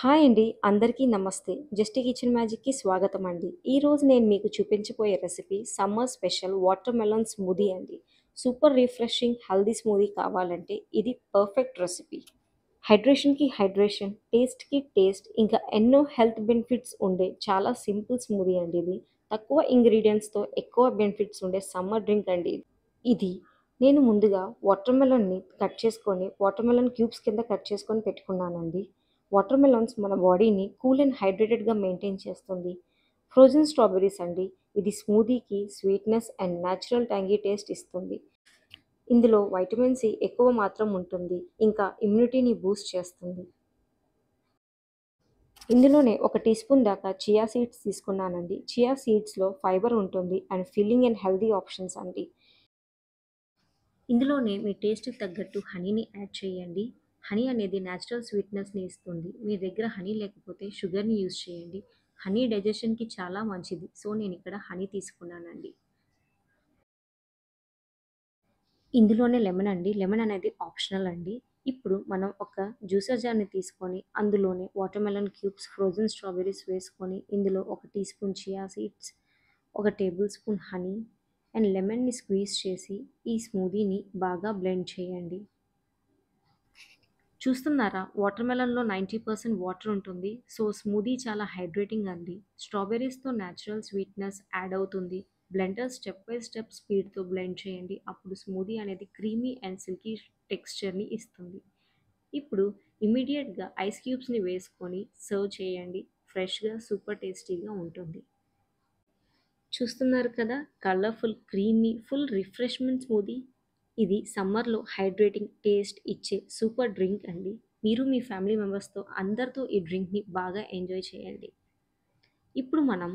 Hi అండి. అందరికీ నమస్తే. జస్ట్ కిచెన్ మ్యాజిక్‌కి స్వాగతం అండి. ఈరోజు నేను మీకు చూపించబోయే recipe summer special watermelon smoothie అండి. సూపర్ రిఫ్రెషింగ్ హెల్తీ స్మూదీ కావాలంటే ఇది పర్ఫెక్ట్ రెసిపీ. హైడ్రేషన్‌కి హైడ్రేషన్, టేస్ట్‌కి టేస్ట్, ఇంకా ఎన్నో హెల్త్ బెనిఫిట్స్ ఉండే చాలా సింపుల్ స్మూదీ అండి ఇది. తక్కువ ఇంగ్రీడియెంట్స్‌తో ఎక్కువ బెనిఫిట్స్ ఉండే సమ్మర్ డ్రింక్ అండి ఇది. ఇది నేను ముందుగా వాటర్ మెలన్‌ని కట్ చేసుకొని, వాటర్ మెలన్ క్యూబ్స్ కింద కట్ చేసుకొని పెట్టుకున్నానండి. వాటర్ మెలన్స్ మన బాడీని కూల్ అండ్ హైడ్రేటెడ్‌గా మెయింటైన్ చేస్తుంది. ఫ్రోజన్ స్ట్రాబెర్రీస్ అండి. ఇది స్మూదీకి sweetness and natural tangy taste ఇస్తుంది. ఇందులో వైటమిన్ సి ఎక్కువ మాత్రం ఉంటుంది. ఇంకా ఇమ్యూనిటీని బూస్ట్ చేస్తుంది. ఇందులోనే ఒక టీ స్పూన్ దాకా చియా సీడ్స్ తీసుకున్నానండి. చియా సీడ్స్‌లో ఫైబర్ ఉంటుంది and filling and healthy options అండి. ఇందులోనే మీ టేస్ట్‌కి తగ్గట్టు హనీని యాడ్ చేయండి. హనీ అనేది నేచురల్ స్వీట్‌నెస్‌ని ఇస్తుంది. మీ దగ్గర హనీ లేకపోతే షుగర్‌ని యూజ్ చేయండి. హనీ డైజెషన్‌కి చాలా మంచిది. సో, నేనిక్కడ హనీ తీసుకున్నానండి. ఇందులోనే లెమన్ అండి. లెమన్ అనేది ఆప్షనల్ అండి. ఇప్పుడు మనం ఒక జ్యూసర్ జార్‌ని తీసుకొని అందులోనే వాటర్‌మెలన్ క్యూబ్స్, ఫ్రోజన్ స్ట్రాబెర్రీస్ వేసుకొని ఇందులో ఒక టీ స్పూన్ చియా సీడ్స్, ఒక టేబుల్ స్పూన్ హనీ అండ్ లెమన్‌ని స్క్వీజ్ చేసి ఈ స్మూదీని బాగా బ్లెండ్ చేయండి. చూస్తున్నారా? వాటర్ మెలన్‌లో 90% వాటర్ ఉంటుంది. సో, స్మూదీ చాలా హైడ్రేటింగ్ అండి. స్ట్రాబెర్రీస్‌తో నేచురల్ స్వీట్‌నెస్ యాడ్ అవుతుంది. బ్లెండర్ స్టెప్ బై స్టెప్ స్పీడ్‌తో బ్లెండ్ చేయండి. అప్పుడు స్మూదీ అనేది క్రీమీ అండ్ సిల్కీ టెక్స్చర్‌ని ఇస్తుంది. ఇప్పుడు ఇమ్మీడియేట్‌గా ఐస్ క్యూబ్స్‌ని వేసుకొని సర్వ్ చేయండి. ఫ్రెష్‌గా సూపర్ టేస్టీగా ఉంటుంది. చూస్తున్నారు కదా! Colourful, creamy, full refreshment smoothie. ఇది సమ్మర్‌లో హైడ్రేటింగ్ టేస్ట్ ఇచ్చే సూపర్ డ్రింక్ అండి. మీరు మీ ఫ్యామిలీ మెంబర్స్‌తో అందరితో ఈ డ్రింక్‌ని బాగా ఎంజాయ్ చేయండి. ఇప్పుడు మనం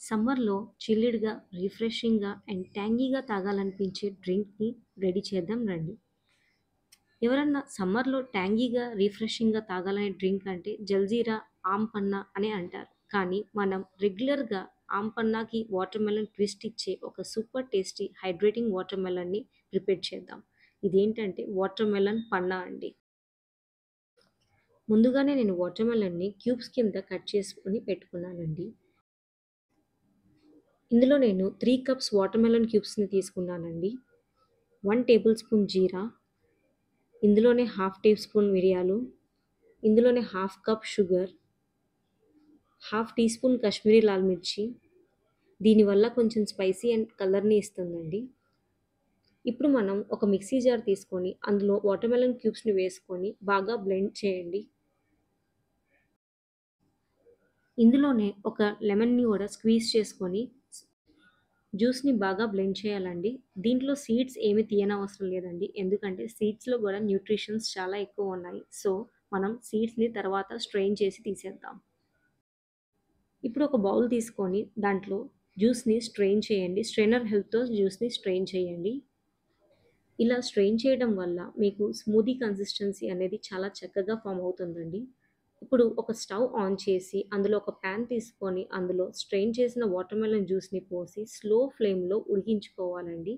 సమ్మర్‌లో చిల్లిడ్‌గా, రిఫ్రెషింగ్‌గా అండ్ ట్యాంగీగా తాగాలనిపించే డ్రింక్‌ని రెడీ చేద్దాం రండి. ఎవరన్నా సమ్మర్‌లో ట్యాంగీగా, రిఫ్రెషింగ్‌గా తాగాలనే డ్రింక్ అంటే జల్జీరా, ఆమ్ పన్నా అనే అంటారు. కానీ మనం రెగ్యులర్‌గా ఆమ్ పన్నాకి వాటర్ మెలన్ ట్విస్ట్ ఇచ్చే ఒక సూపర్ టేస్టీ హైడ్రేటింగ్ వాటర్ మెలన్‌ని ప్రిపేర్ చేద్దాం. ఇదేంటంటే వాటర్ మెలన్ పన్నా అండి. ముందుగానే నేను వాటర్ మెలన్‌ని క్యూబ్స్ కింద కట్ చేసుకొని పెట్టుకున్నానండి. ఇందులో నేను 3 కప్స్ వాటర్ మెలన్ క్యూబ్స్‌ని తీసుకున్నానండి. 1 టేబుల్ స్పూన్ జీరా, ఇందులోనే హాఫ్ టీ స్పూన్ మిరియాలు, ఇందులోనే half cup sugar, half teaspoon Kashmiri లాల్ మిర్చి. దీనివల్ల కొంచెం స్పైసీ అండ్ కలర్‌ని ఇస్తుందండి. ఇప్పుడు మనం ఒక మిక్సీ జార్ తీసుకొని అందులో వాటర్‌మెలన్ క్యూబ్స్‌ని వేసుకొని బాగా బ్లెండ్ చేయండి. ఇందులోనే ఒక లెమన్‌ని కూడా స్క్వీజ్ చేసుకొని జ్యూస్‌ని బాగా బ్లెండ్ చేయాలండి. దీంట్లో సీడ్స్ ఏమి తీయనవసరం లేదండి. ఎందుకంటే సీడ్స్‌లో కూడా న్యూట్రిషన్స్ చాలా ఎక్కువ ఉన్నాయి. సో, మనం సీడ్స్‌ని తర్వాత స్ట్రెయిన్ చేసి తీసేద్దాం. ఇప్పుడు ఒక బౌల్ తీసుకొని దాంట్లో జ్యూస్‌ని స్ట్రెయిన్ చేయండి. స్ట్రెయినర్ హెల్ప్‌తో జ్యూస్‌ని స్ట్రెయిన్ చేయండి. ఇలా స్ట్రెయిన్ చేయడం వల్ల మీకు స్మూదీ కన్సిస్టెన్సీ అనేది చాలా చక్కగా ఫార్మ్ అవుతుందండి. ఇప్పుడు ఒక స్టవ్ ఆన్ చేసి అందులో ఒక పాన్ తీసుకొని అందులో స్ట్రెయిన్ చేసిన వాటర్‌మెలన్ జ్యూస్‌ని పోసి స్లో ఫ్లేమ్‌లో ఉడికించుకోవాలండి.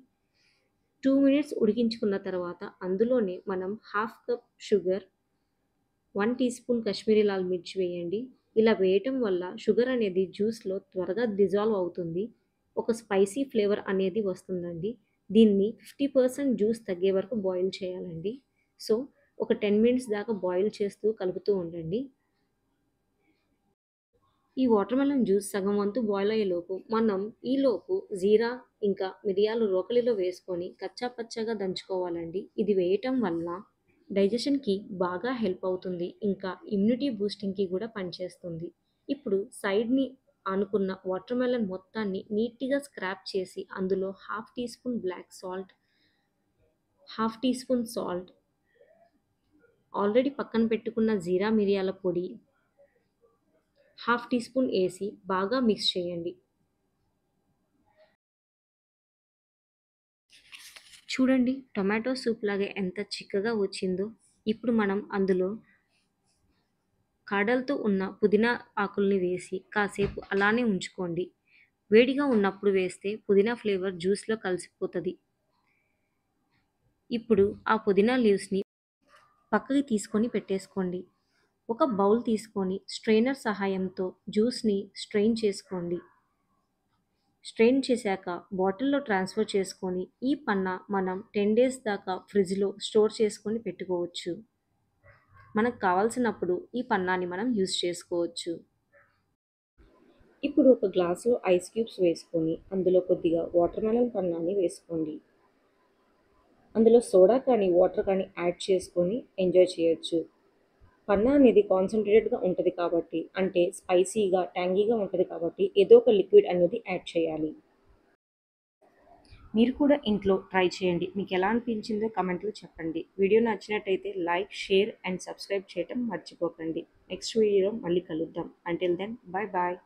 2 మినిట్స్ ఉడికించుకున్న తర్వాత అందులోనే మనం half cup sugar, 1 teaspoon Kashmiri లాల్ మిర్చి వేయండి. ఇలా వేయటం వల్ల షుగర్ అనేది జ్యూస్‌లో త్వరగా డిజాల్వ్ అవుతుంది. ఒక స్పైసీ ఫ్లేవర్ అనేది వస్తుందండి. దీన్ని 50% జ్యూస్ తగ్గే వరకు బాయిల్ చేయాలండి. సో, ఒక 10 మినిట్స్ దాకా బాయిల్ చేస్తూ కలుపుతూ ఉండండి. ఈ వాటర్‌మెలన్ జ్యూస్ సగం వంతు బాయిల్ అయ్యేలోపు మనం ఈలోపు జీరా ఇంకా మిరియాలు రోకలిలో వేసుకొని కచ్చా పచ్చాగా దంచుకోవాలండి. ఇది వేయటం వల్ల డైజెషన్‌కి బాగా హెల్ప్ అవుతుంది. ఇంకా ఇమ్యూనిటీ బూస్టింగ్‌కి కూడా పనిచేస్తుంది. ఇప్పుడు సైడ్‌ని ఆనుకున్న వాటర్‌మెలన్ మొత్తాన్ని నీట్‌గా స్క్రాప్ చేసి అందులో half teaspoon black salt, half teaspoon salt, already పక్కన పెట్టుకున్న జీరా మిరియాల పొడి, హాఫ్ టీ స్పూన్ ఏసి బాగా మిక్స్ చేయండి. చూడండి టొమాటో సూప్ లాగా ఎంత చిక్కగా వచ్చిందో. ఇప్పుడు మనం అందులో కాడలతో ఉన్న పుదీనా ఆకుల్ని వేసి కాసేపు అలానే ఉంచుకోండి. వేడిగా ఉన్నప్పుడు వేస్తే పుదీనా ఫ్లేవర్ జ్యూస్‌లో కలిసిపోతది. ఇప్పుడు ఆ పుదీనా లీవ్స్‌ని పక్కకి తీసుకొని పెట్టేసుకోండి. ఒక బౌల్ తీసుకొని స్ట్రెయినర్ సహాయంతో జ్యూస్ని స్ట్రెయిన్ చేసుకోండి. స్ట్రెయిన్ చేశాక బాటిల్లో ట్రాన్స్ఫర్ చేసుకొని ఈ పన్నా మనం 10 డేస్ దాకా ఫ్రిడ్జ్లో స్టోర్ చేసుకొని పెట్టుకోవచ్చు. మనకు కావాల్సినప్పుడు ఈ పన్నాని మనం యూజ్ చేసుకోవచ్చు. ఇప్పుడు ఒక గ్లాసులో ఐస్ క్యూబ్స్ వేసుకొని అందులో కొద్దిగా వాటర్ మెలన్ పన్నాని వేసుకోండి. అందులో సోడా కానీ వాటర్ కానీ యాడ్ చేసుకొని ఎంజాయ్ చేయొచ్చు. పన్నా అనేది కాన్సన్ట్రేటెడ్గా ఉంటుంది కాబట్టి, అంటే స్పైసీగా ట్యాంగీగా ఉంటుంది కాబట్టి ఏదో ఒక లిక్విడ్ అనేది యాడ్ చేయాలి. మీరు కూడా ఇంట్లో ట్రై చేయండి. మీకు ఎలా అనిపించిందో కమెంట్లో చెప్పండి. వీడియో నచ్చినట్టయితే లైక్, షేర్ అండ్ సబ్స్క్రైబ్ చేయటం మర్చిపోకండి. నెక్స్ట్ వీడియోలో మళ్ళీ కలుద్దాం. Until then, bye bye.